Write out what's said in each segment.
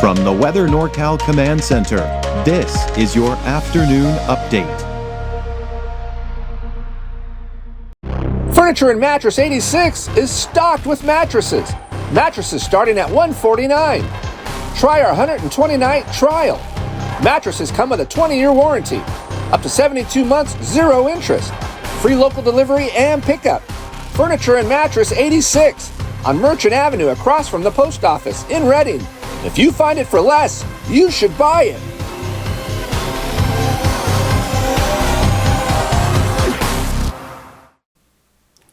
From the Weather NorCal Command Center, this is your afternoon update. Furniture and Mattress 86 is stocked with mattresses. Mattresses starting at $149. Try our 120-night trial. Mattresses come with a 20-year warranty. Up to 72 months, 0 interest. Free local delivery and pickup. Furniture and Mattress 86 on Merchant Avenue across from the post office in Reading. If you find it for less, you should buy it.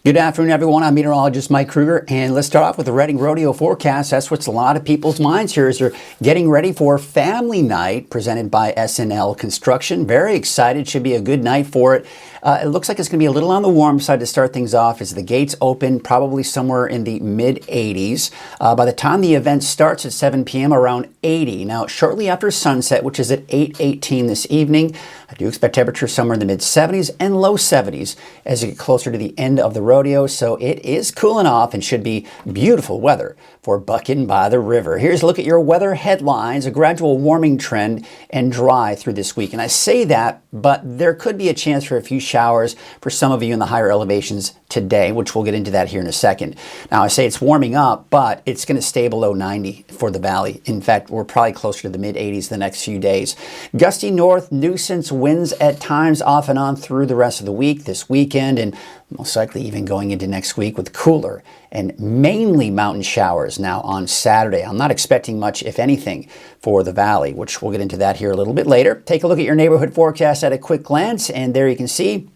Good afternoon, everyone. I'm Meteorologist Mike Krueger, and let's start off with the Reading Rodeo forecast. That's what's a lot of people's minds here as they're getting ready for Family Night presented by SNL Construction. Very excited. Should be a good night for it. It looks like it's going to be a little on the warm side to start things off as the gates open, probably somewhere in the mid-80s. By the time the event starts at 7 p.m., around 80. Now, shortly after sunset, which is at 8:18 this evening, I do expect temperatures somewhere in the mid-70s and low 70s as you get closer to the end of the rodeo. So it is cooling off and should be beautiful weather for bucking by the river. Here's a look at your weather headlines: a gradual warming trend and dry through this week. And I say that, but there could be a chance for a few showers for some of you in the higher elevations today, which we'll get into that here in a second. Now, I say it's warming up, but it's going to stay below 90 for the valley. In fact, we're probably closer to the mid-80s the next few days. Gusty north nuisance winds at times off and on through the rest of the week, this weekend, and most likely even going into next week with cooler and mainly mountain showers now on Saturday. I'm not expecting much, if anything, for the valley, which we'll get into that here a little bit later. Take a look at your neighborhood forecast at a quick glance, and there you can see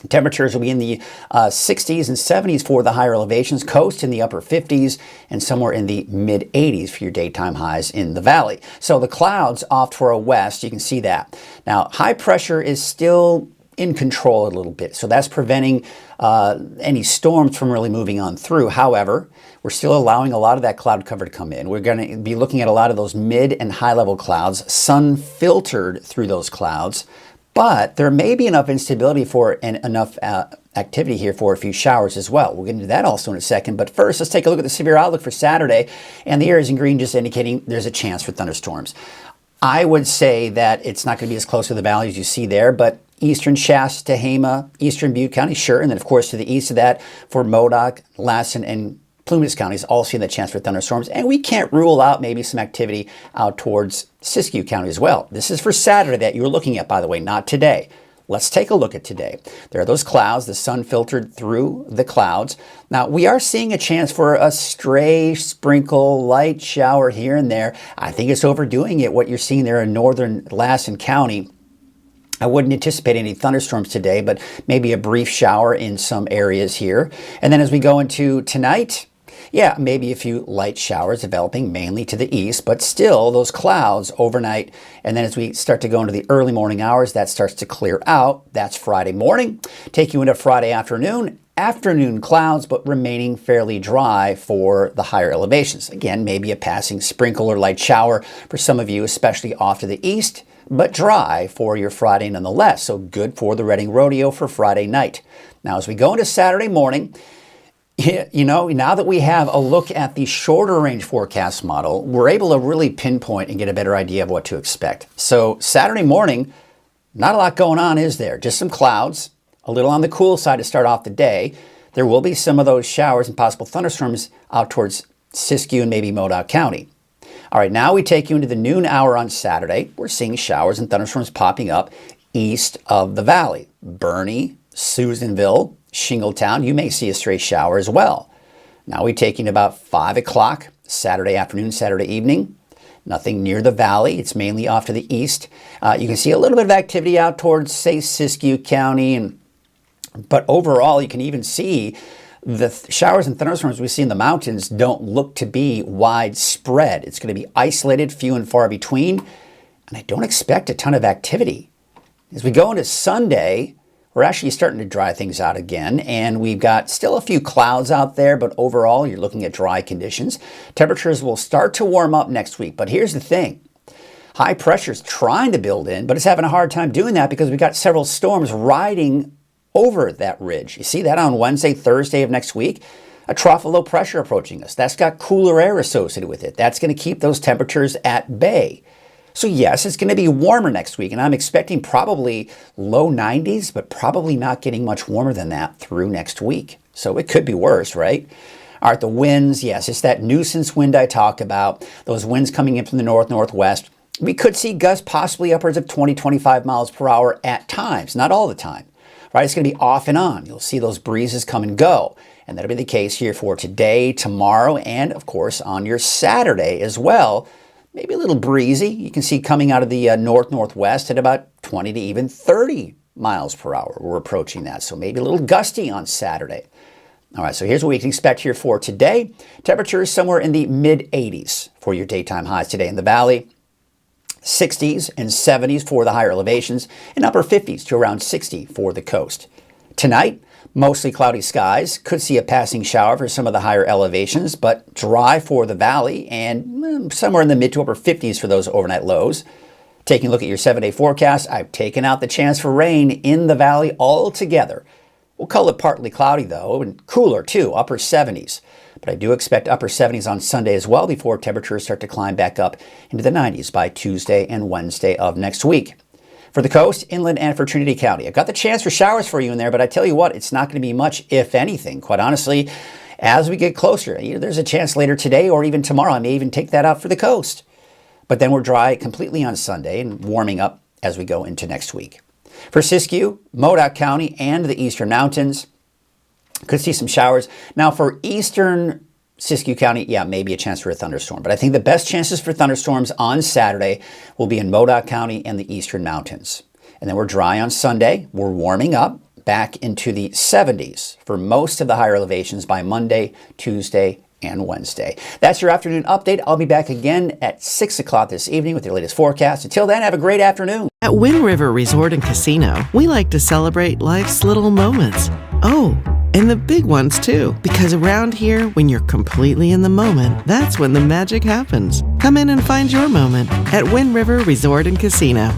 temperatures will be in the 60s and 70s for the higher elevations, coast in the upper 50s, and somewhere in the mid-80s for your daytime highs in the valley. So the clouds off to our west, you can see that. Now, high pressure is still in control a little bit, so that's preventing any storms from really moving on through. However, we're still allowing a lot of that cloud cover to come in. We're going to be looking at a lot of those mid and high level clouds, sun filtered through those clouds, but there may be enough instability for enough activity here for a few showers as well. We'll get into that also in a second. But first, let's take a look at the severe outlook for Saturday. And the areas in green just indicating there's a chance for thunderstorms. I would say that it's not going to be as close to the valley as you see there, but eastern Shasta, Tehama, eastern Butte County, sure. And then, of course, to the east of that for Modoc, Lassen, and Plumas counties all seeing the chance for thunderstorms, and we can't rule out maybe some activity out towards Siskiyou County as well. This is for Saturday that you're looking at, by the way, not today. Let's take a look at today. There are those clouds, the sun filtered through the clouds. Now, we are seeing a chance for a stray sprinkle, light shower here and there. I think it's overdoing it, what you're seeing there in northern Lassen County. I wouldn't anticipate any thunderstorms today, but maybe a brief shower in some areas here. And then as we go into tonight, yeah, maybe a few light showers developing mainly to the east, but still those clouds overnight. And then as we start to go into the early morning hours, that starts to clear out. That's Friday morning. Take you into Friday afternoon. Afternoon clouds, but remaining fairly dry for the higher elevations. Again, maybe a passing sprinkle or light shower for some of you, especially off to the east, but dry for your Friday nonetheless. So good for the Reading Rodeo for Friday night. Now, as we go into Saturday morning, you know, now that we have a look at the shorter range forecast model, we're able to really pinpoint and get a better idea of what to expect. So Saturday morning, not a lot going on, is there? Just some clouds, a little on the cool side to start off the day. There will be some of those showers and possible thunderstorms out towards Siskiyou and maybe Modoc County. All right, now we take you into the noon hour on Saturday. We're seeing showers and thunderstorms popping up east of the valley. Bernie, Susanville, Shingletown, you may see a stray shower as well. Now we take in about 5 o'clock Saturday afternoon, Saturday evening. Nothing near the valley. It's mainly off to the east. You can see a little bit of activity out towards, say, Siskiyou County. But overall, you can even see the showers and thunderstorms we see in the mountains don't look to be widespread. It's going to be isolated, few and far between. And I don't expect a ton of activity. As we go into Sunday, we're actually starting to dry things out again, and we've got still a few clouds out there, but overall, you're looking at dry conditions. Temperatures will start to warm up next week, but here's the thing. High pressure is trying to build in, but it's having a hard time doing that because we've got several storms riding over that ridge. You see that on Wednesday, Thursday of next week? a trough of low pressure approaching us. That's got cooler air associated with it. That's going to keep those temperatures at bay. So yes, it's going to be warmer next week, and I'm expecting probably low 90s, but probably not getting much warmer than that through next week. So it could be worse, right? All right, the winds, yes, it's that nuisance wind I talked about. Those winds coming in from the northwest. We could see gusts possibly upwards of 20, 25 miles per hour at times, not all the time. Right? It's going to be off and on. You'll see those breezes come and go. And that'll be the case here for today, tomorrow, and of course on your Saturday as well. Maybe a little breezy. You can see coming out of the northwest at about 20 to even 30 miles per hour. We're approaching that. So maybe a little gusty on Saturday. All right, so here's what we can expect here for today. Temperatures somewhere in the mid-80s for your daytime highs today in the valley. 60s and 70s for the higher elevations, and upper 50s to around 60 for the coast. Tonight, mostly cloudy skies. Could see a passing shower for some of the higher elevations, but dry for the valley and somewhere in the mid to upper 50s for those overnight lows. Taking a look at your 7-day forecast, I've taken out the chance for rain in the valley altogether. We'll call it partly cloudy though, and cooler too, upper 70s. But I do expect upper 70s on Sunday as well before temperatures start to climb back up into the 90s by Tuesday and Wednesday of next week. For the coast, inland, and for Trinity County, I've got the chance for showers for you in there, but I tell you what, it's not going to be much, if anything. Quite honestly, as we get closer, there's a chance later today or even tomorrow. I may even take that out for the coast. But then we're dry completely on Sunday and warming up as we go into next week. For Siskiyou, Modoc County, and the Eastern Mountains, could see some showers. Now for eastern Siskiyou County, yeah, maybe a chance for a thunderstorm. But I think the best chances for thunderstorms on Saturday will be in Modoc County and the Eastern Mountains. And then we're dry on Sunday. We're warming up back into the 70s for most of the higher elevations by Monday, Tuesday, and Wednesday. That's your afternoon update. I'll be back again at 6 o'clock this evening with your latest forecast. Until then, have a great afternoon. At Wind River Resort and Casino, we like to celebrate life's little moments. Oh, and the big ones too. Because around here, when you're completely in the moment, that's when the magic happens. Come in and find your moment at Wind River Resort and Casino.